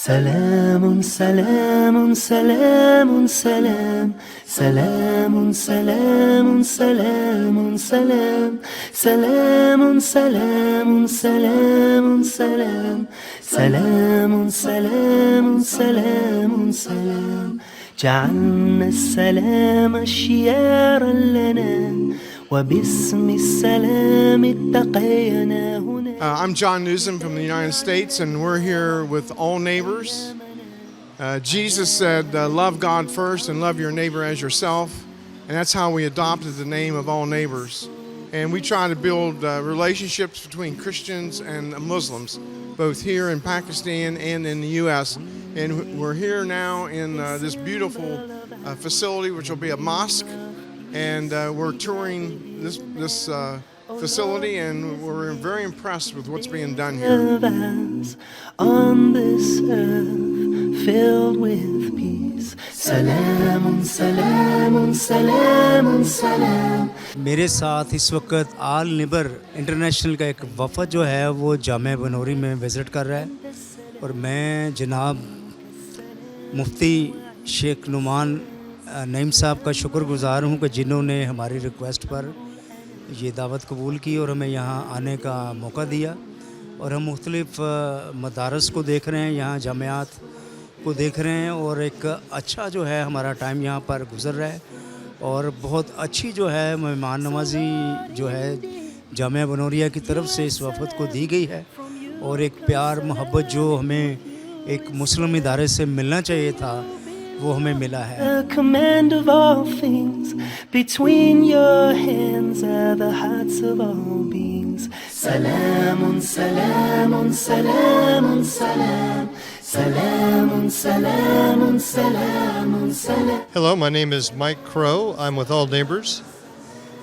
سلام سلام سلام سلام سلام سلام سلام سلام سلام سلام سلام سلام سلام سلام سلام سلام جعلنا السلام شيارا لنا وباسم السلام اتقينا هنا. I'm John Newsom from the United States, and we're here with all neighbors. Jesus said, love God first and love your neighbor as yourself. And that's how we adopted the name of all neighbors. And we try to build relationships between Christians and Muslims, both here in Pakistan and in the U.S. And we're here now in this beautiful facility, which will be a mosque. And we're touring this facility, and we're very impressed with what's being done here. On this earth filled with peace. Salam, salam, salam, salam. मेरे साथ इस वक्त आल निबर international का एक वफ़द जो है वो जामिया बनोरी में विज़िट कर रहा है, और मैं जनाब मुफ्ती शेख नुमान नईम साहब का शुक्रगुज़ार हूँ कि जिन्होंने हमारी रिक्वेस्ट पर ये दावत कबूल की और हमें यहाँ आने का मौका दिया। और हम मुख्तलिफ़ मदारस को देख रहे हैं, यहाँ जामियात को देख रहे हैं, और एक अच्छा जो है हमारा टाइम यहाँ पर गुज़र रहा है। और बहुत अच्छी जो है मेहमान नवाज़ी जो है जामिया बनोरिया की तरफ से इस वफ़द को दी गई है, और एक प्यार मोहब्बत जो हमें एक मुस्लिम इदारे से मिलना चाहिए था वो हमें मिला है। The command of all things, between your hands are the hearts of all beings. Salamun, salamun, salamun, salam. Salamun, salamun, salamun, salam. Hello, my name is Mike Crowe. I'm with All Neighbors,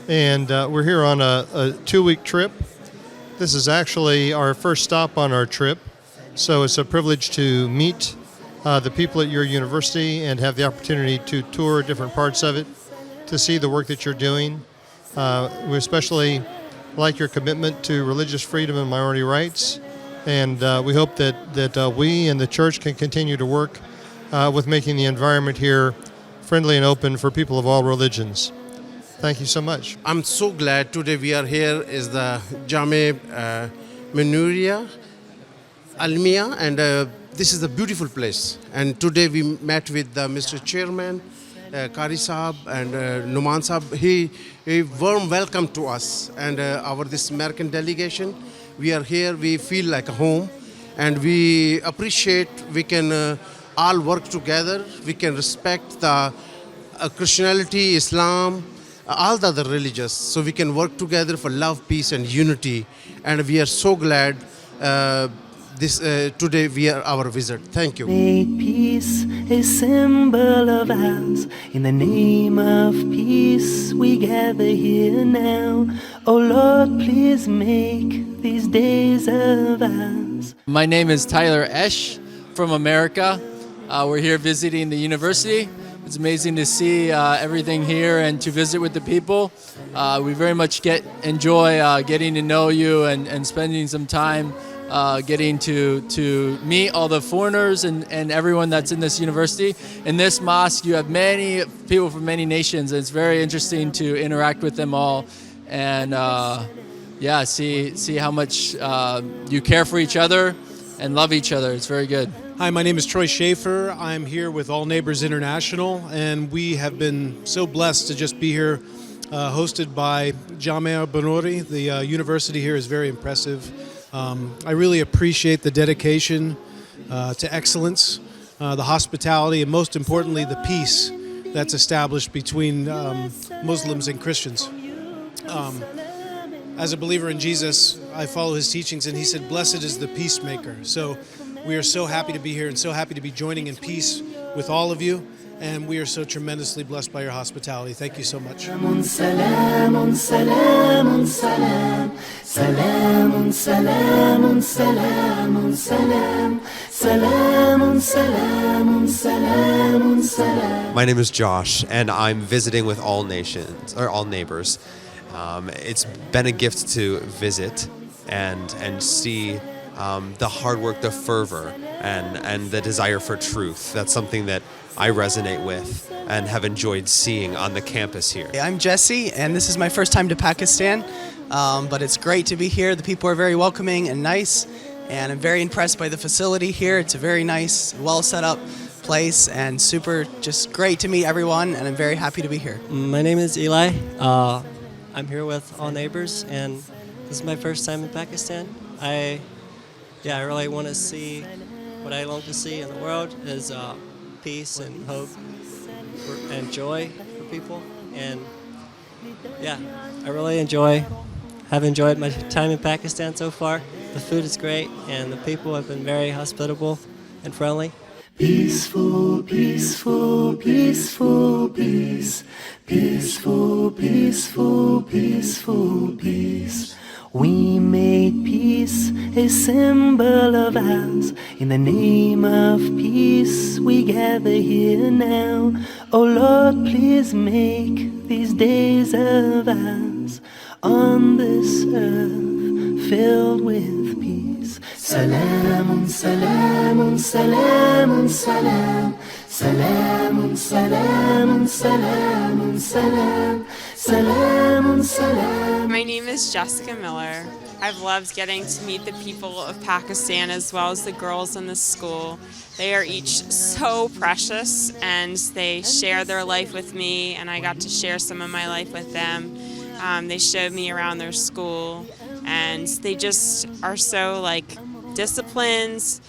and we're here on a 2-week trip. This is actually our first stop on our trip, so it's a privilege to meet the people at your university and have the opportunity to tour different parts of it, to see the work that you're doing. We especially like your commitment to religious freedom and minority rights, and we hope that we and the church can continue to work with making the environment here friendly and open for people of all religions. Thank you so much. I'm so glad today we are here is the Jamia Binoria Almiya, and this is a beautiful place. And today we met with Mr. Chairman, Qari Sahab and Numan Sahab. He warm welcome to us and this American delegation. We are here, we feel like a home, and we appreciate we can all work together. We can respect the Christianity, Islam, all the other religions. So we can work together for love, peace and unity. And we are so glad today we are our visit. Thank you. Make peace a symbol of ours. In the name of peace we gather here now. Oh Lord, please make these days of ours. My name is Tyler Esch from America. We're here visiting the university. It's amazing to see everything here and to visit with the people. We very much enjoy getting to know you and spending some time getting to meet all the foreigners and everyone that's in this university. In this mosque, you have many people from many nations, and it's very interesting to interact with them all and see how much you care for each other and love each other. It's very good. Hi, my name is Troy Shaffer. I'm here with All Neighbors International, and we have been so blessed to just be here, hosted by Jamia Binoria. The university here is very impressive. I really appreciate the dedication to excellence, the hospitality, and most importantly, the peace that's established between Muslims and Christians. As a believer in Jesus, I follow his teachings, and he said, "Blessed is the peacemaker." So we are so happy to be here and so happy to be joining in peace with all of you. And we are so tremendously blessed by your hospitality. Thank you so much. Salamun, salamun, salamun, salam. Salamun, salamun, salamun, salam. Salamun, salamun, salamun, salam. My name is Josh, and I'm visiting with All Nations, or All Neighbors. It's been a gift to visit and see the hard work, the fervor, and the desire for truth. That's something that I resonate with and have enjoyed seeing on the campus here. I'm Jesse, and this is my first time to Pakistan, but it's great to be here. The people are very welcoming and nice, and I'm very impressed by the facility here. It's a very nice, well set up place, and super just great to meet everyone, and I'm very happy to be here. My name is Eli. I'm here with all neighbors, and this is my first time in Pakistan. I really want to see what I long to see in the world is peace and hope and joy for people. And I really have enjoyed my time in Pakistan so far. The food is great, and the people have been very hospitable and friendly. Peaceful, peaceful, peaceful, peace. Peaceful, peaceful, peaceful, peace. We made peace a symbol of ours. In the name of peace, we gather here now. Oh Lord, please make these days of ours on this earth filled with peace. Salamun, salamun, salamun, salam. Salamun, salamun, salamun, salam. Salamun, salam. My name is Jessica Miller. I've loved getting to meet the people of Pakistan as well as the girls in the school. They are each so precious, and they share their life with me, and I got to share some of my life with them. They showed me around their school, and they just are so disciplined.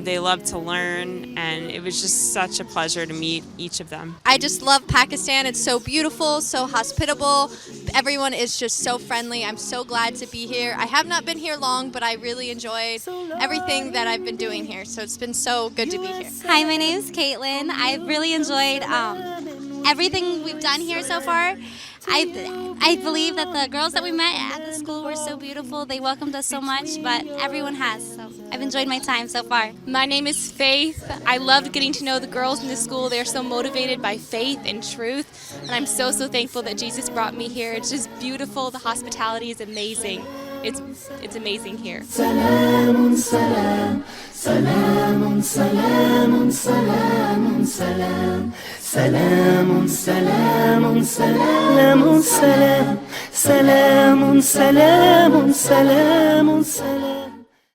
They love to learn, and it was just such a pleasure to meet each of them. I just love Pakistan. It's so beautiful, so hospitable. Everyone is just so friendly. I'm so glad to be here. I have not been here long, but I really enjoyed everything that I've been doing here. So it's been so good to be here. Hi, my name is Caitlin. I've really enjoyed everything we've done here so far. I believe that the girls that we met at the school were so beautiful. They welcomed us so much, but everyone has. So I've enjoyed my time so far. My name is Faith. I loved getting to know the girls in the school. They're so motivated by faith and truth. And I'm so thankful that Jesus brought me here. It's just beautiful. The hospitality is amazing. It's amazing here. Salamun, salam. Salamun, salamun, salamun, salam. Salamun, salamun, salamun, salam. Salamun, salamun, salamun, salam.